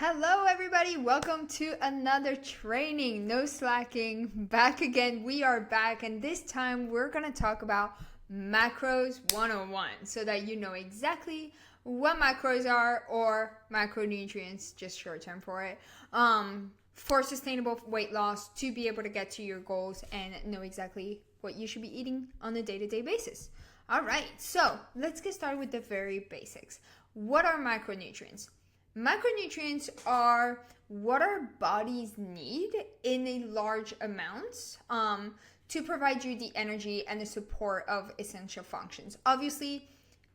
Hello everybody, welcome to another training. No slacking, back again. We are back, and this time we're going to talk about macros 101 so that you know exactly what macros are, or macronutrients, just short term for it, for sustainable weight loss, to be able to get to your goals and know exactly what you should be eating on a day-to-day basis. All right, so let's get started with the very basics. What are macronutrients? Macronutrients are what our bodies need in a large amounts to provide you the energy and the support of essential functions. Obviously,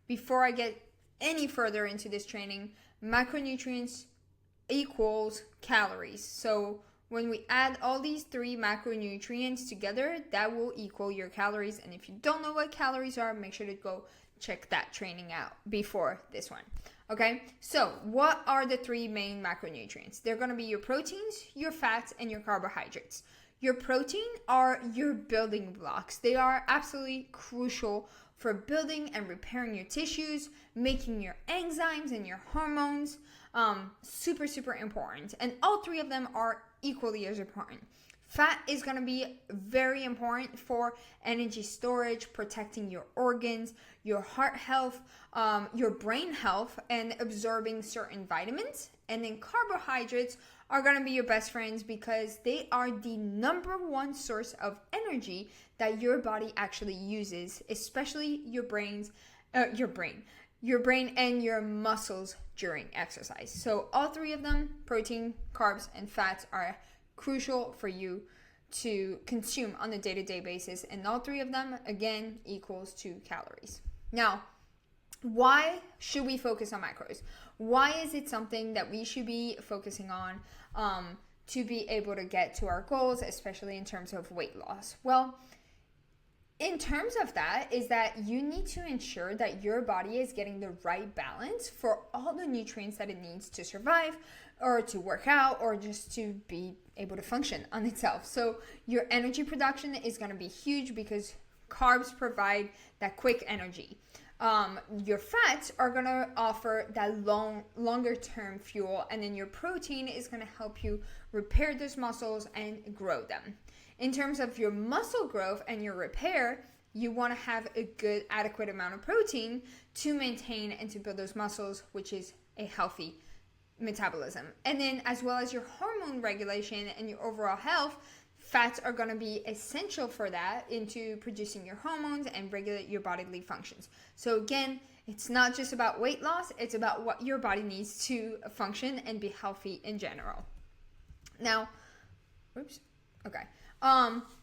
before I get any further into this training, macronutrients equals calories. So when we add all these three macronutrients together, that will equal your calories. And if you don't know what calories are, make sure to go check that training out before this one. Okay, so what are the three main macronutrients? They're going to be your proteins, your fats, and your carbohydrates. Your protein are your building blocks. They are absolutely crucial for building and repairing your tissues, making your enzymes and your hormones super important. And all three of them are equally as important. Fat is going to be very important for energy storage, protecting your organs, your heart health, your brain health, and absorbing certain vitamins. And then carbohydrates are going to be your best friends because they are the number one source of energy that your body actually uses, especially your brain and your muscles during exercise. So all three of them, protein, carbs, and fats, are crucial for you to consume on a day-to-day basis, and all three of them again equals 2 calories. Now, why should we focus on macros? Why is it something that we should be focusing on to be able to get to our goals, especially in terms of weight loss? Well, in terms of that, is that you need to ensure that your body is getting the right balance for all the nutrients that it needs to survive, or to work out, or just to be able to function on itself. So your energy production is going to be huge because carbs provide that quick energy. Your fats are going to offer that longer term fuel, and then your protein is going to help you repair those muscles and grow them. In terms of your muscle growth and your repair, you want to have a good adequate amount of protein to maintain and to build those muscles, which is a healthy metabolism. And then as well as your hormone regulation and your overall health, fats are going to be essential for that, into producing your hormones and regulate your bodily functions. So again, it's not just about weight loss, it's about what your body needs to function and be healthy in general. Now,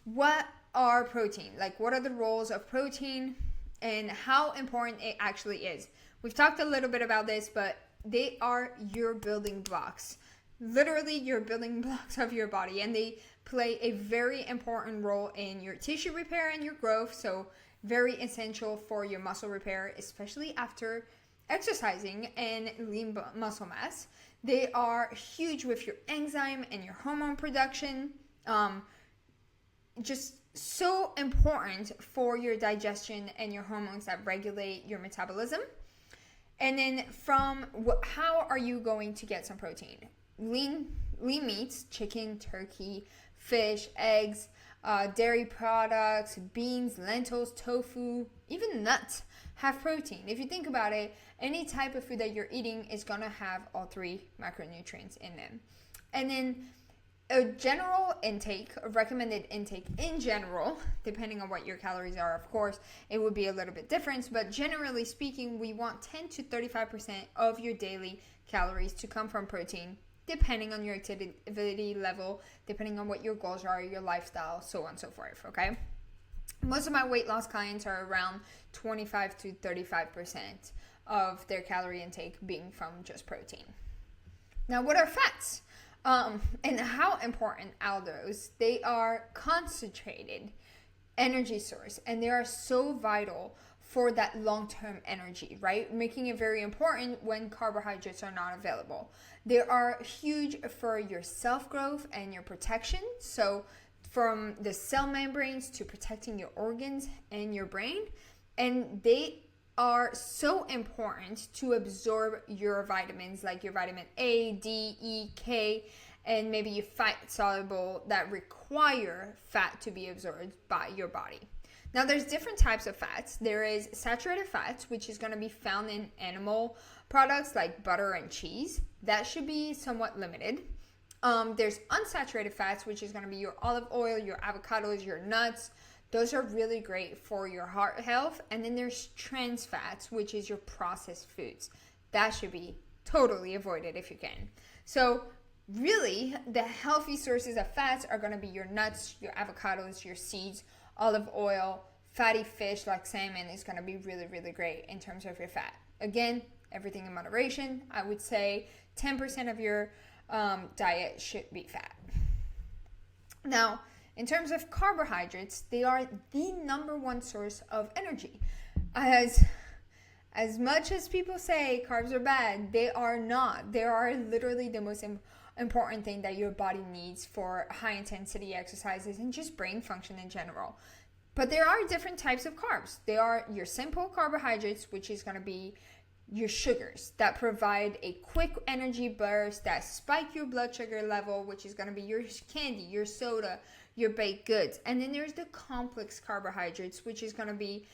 what are protein? Like, what are the roles of protein and how important it actually is? We've talked a little bit about this, but they are your building blocks, literally your building blocks of your body, and they play a very important role in your tissue repair and your growth. So very essential for your muscle repair, especially after exercising and lean muscle mass. They are huge with your enzyme and your hormone production. Just so important for your digestion and your hormones that regulate your metabolism. And then how are you going to get some protein? Lean meats, chicken, turkey, fish, eggs, dairy products, beans, lentils, tofu, even nuts have protein. If you think about it, any type of food that you're eating is going to have all three macronutrients in them. And then a general intake, a recommended intake in general, depending on what your calories are, of course, it would be a little bit different, but generally speaking, we want 10 to 35% of your daily calories to come from protein, depending on your activity level, depending on what your goals are, your lifestyle, so on and so forth, okay? Most of my weight loss clients are around 25 to 35% of their calorie intake being from just protein. Now, what are fats? And how important are those? They are concentrated energy source, and they are so vital for that long-term energy, right? Making it very important when carbohydrates are not available. They are huge for your self-growth and your protection. So from the cell membranes to protecting your organs and your brain. And they are so important to absorb your vitamins, like your vitamin A, D, E, K, and maybe your fat soluble that require fat to be absorbed by your body. Now, there's different types of fats. There is saturated fats, which is going to be found in animal products like butter and cheese. That should be somewhat limited. There's unsaturated fats, which is going to be your olive oil, your avocados, your nuts. Those are really great for your heart health. And then there's trans fats, which is your processed foods. That should be totally avoided if you can. So really, the healthy sources of fats are going to be your nuts, your avocados, your seeds, olive oil, fatty fish like salmon is going to be really, really great in terms of your fat. Again, everything in moderation. I would say 10% of your diet should be fat. Now, in terms of carbohydrates, they are the number one source of energy. As much as people say carbs are bad, they are not. They are literally the most important thing that your body needs for high intensity exercises and just brain function in general. But there are different types of carbs. They are your simple carbohydrates, which is going to be your sugars that provide a quick energy burst, that spike your blood sugar level, which is going to be your candy, your soda, your baked goods. And then there's the complex carbohydrates, which is going to be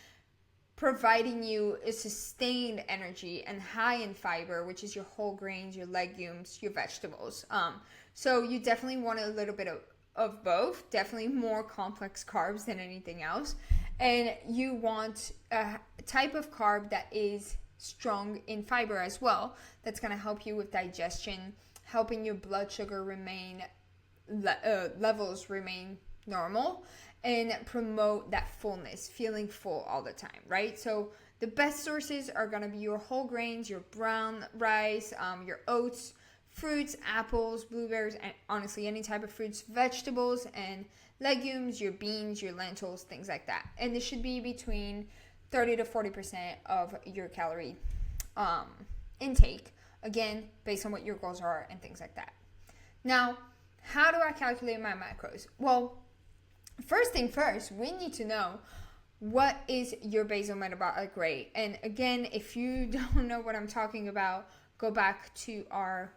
providing you a sustained energy and high in fiber, which is your whole grains, your legumes, your vegetables. So you definitely want a little bit of both, definitely more complex carbs than anything else. And you want a type of carb that is strong in fiber as well. That's going to help you with digestion, helping your blood sugar levels remain normal, and promote that fullness, feeling full all the time, right? So the best sources are going to be your whole grains, your brown rice, your oats, fruits, apples, blueberries, and honestly any type of fruits, vegetables, and legumes, your beans, your lentils, things like that. And this should be between 30 to 40% of your calorie intake, again, based on what your goals are and things like that. Now, how do I calculate my macros? Well, first thing first, we need to know what is your basal metabolic rate. And again, if you don't know what I'm talking about, go back to our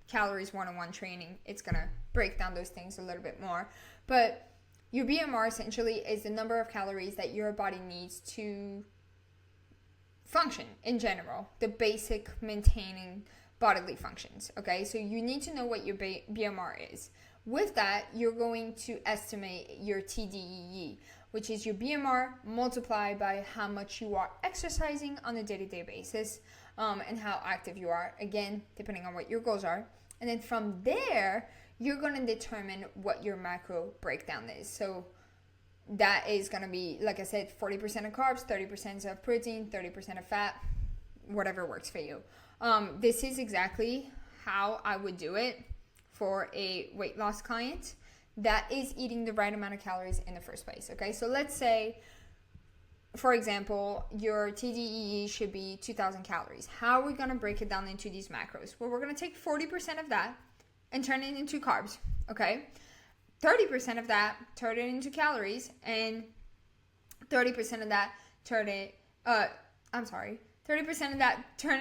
Calories 101 training. It's going to break down those things a little bit more. But your BMR essentially is the number of calories that your body needs to function in general, the basic maintaining bodily functions. Okay, so you need to know what your BMR is. With that, you're going to estimate your TDEE, which is your BMR multiplied by how much you are exercising on a day-to-day basis, and how active you are, again, depending on what your goals are. And then from there, you're going to determine what your macro breakdown is. So that is going to be, like I said, 40% of carbs, 30% of protein, 30% of fat, whatever works for you. This is exactly how I would do it for a weight loss client that is eating the right amount of calories in the first place. Okay, so let's say, for example, your TDEE should be 2,000 calories. How are we going to break it down into these macros? Well, we're going to take 40% of that and turn it into carbs, okay? 30% of that, turn it into calories, and 30% of that, turn it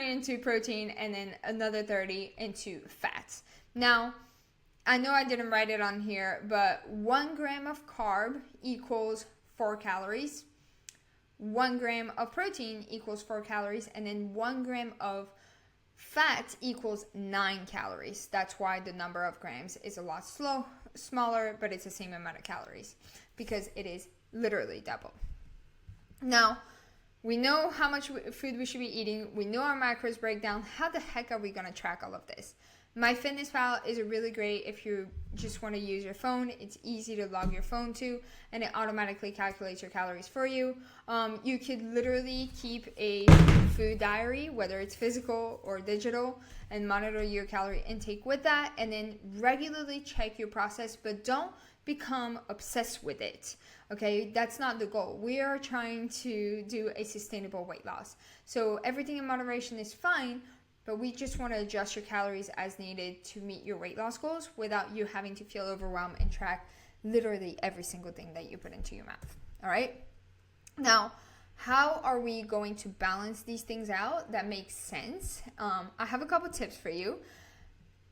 into protein, and then another 30 into fats. Now, I know I didn't write it on here, but 1 gram of carb equals 4 calories. 1 gram of protein equals 4 calories, and then 1 gram of fat equals 9 calories. That's why the number of grams is a lot smaller, but it's the same amount of calories because it is literally double. Now, we know how much food we should be eating. We know our macros breakdown. How the heck are we going to track all of this? MyFitnessPal is really great if you just want to use your phone. It's easy to log your phone to, and it automatically calculates your calories for you. You could literally keep a food diary, whether it's physical or digital, and monitor your calorie intake with that, and then regularly check your process, but don't become obsessed with it. Okay, that's not the goal. We are trying to do a sustainable weight loss. So everything in moderation is fine, but we just want to adjust your calories as needed to meet your weight loss goals without you having to feel overwhelmed and track literally every single thing that you put into your mouth. All right? Now, How are we going to balance these things out that makes sense? I have a couple tips for you.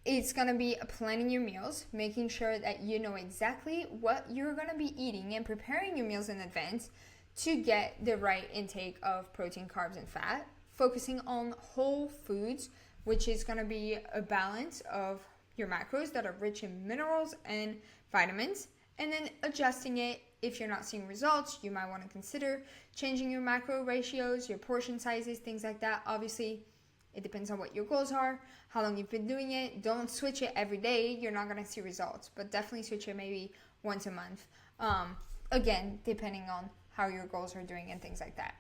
It's going to be planning your meals, making sure that you know exactly what you're going to be eating and preparing your meals in advance to get the right intake of protein, carbs, and fat. Focusing on whole foods, which is going to be a balance of your macros that are rich in minerals and vitamins, and then adjusting it. If you're not seeing results, you might want to consider changing your macro ratios, your portion sizes, things like that. Obviously, it depends on what your goals are, how long you've been doing it. Don't switch it every day. You're not going to see results, but definitely switch it maybe once a month. Again, depending on how your goals are doing and things like that.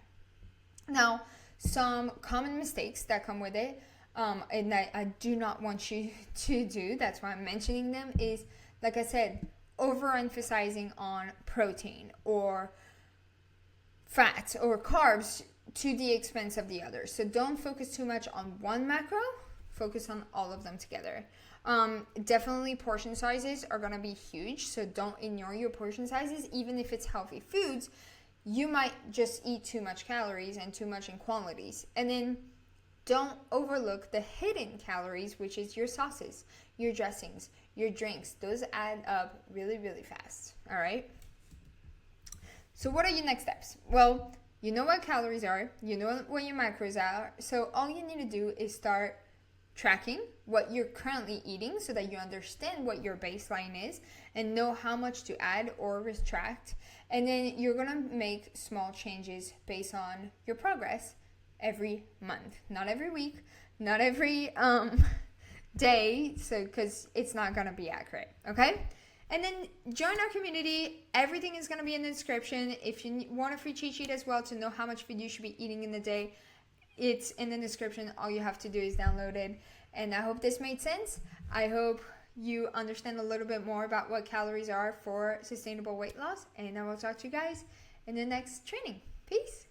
Now, some common mistakes that come with it, and that I do not want you to do, that's why I'm mentioning them, is, like I said, overemphasizing on protein or fats or carbs to the expense of the others. So don't focus too much on one macro, focus on all of them together. Definitely portion sizes are going to be huge, so don't ignore your portion sizes. Even if it's healthy foods, you might just eat too much calories and too much in quantities. And then don't overlook the hidden calories, which is your sauces, your dressings, your drinks. Those add up really, really fast. All right. So what are your next steps? Well, you know what calories are, you know what your macros are. So all you need to do is start tracking what you're currently eating so that you understand what your baseline is and know how much to add or retract. And then you're going to make small changes based on your progress every month, not every week, not every day, so because it's not going to be accurate. Okay. And then join our community. Everything is going to be in the description. If you want a free cheat sheet as well to know how much food you should be eating in the day, it's in the description. All you have to do is download it. And I hope this made sense. I hope you understand a little bit more about what calories are for sustainable weight loss. And I will talk to you guys in the next training. Peace.